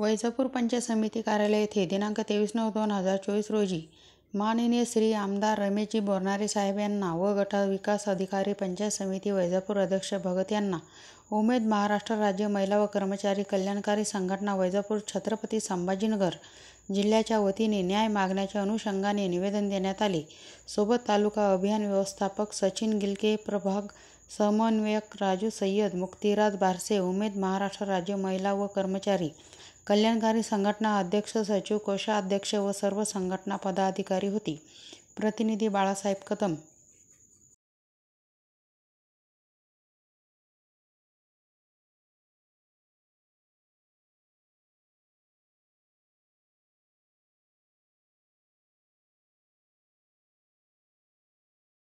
वैजापूर पंचायत समिती कार्यालय येथे दिनांक 23/9/2024 रोजी माननीय श्री आमदार रमेशजी बोरनारे साहेब यांना व गट विकास अधिकारी पंचायत समिती वैजापूर अध्यक्ष भगत यांना उमेद महाराष्ट्र राज्य महिला व कर्मचारी कल्याणकारी संघटना वैजापूर छत्रपती संभाजीनगर जिल्ह्याच्या वतीने न्याय मागण्याच्या अनुषंगाने निवेदन देण्यात आले। सोबत तालुका अभियान व्यवस्थापक सचिन गिलके, प्रभाग समन्वयक राजू सय्यद, मुक्तिराज बारसे, उमेद महाराष्ट्र राज्य महिला व कर्मचारी कल्याणकारी संघटना अध्यक्ष, सचिव, कोषाध्यक्ष व सर्व संघटना पदाधिकारी होती। प्रतिनिधी बाळासाहेब कदम।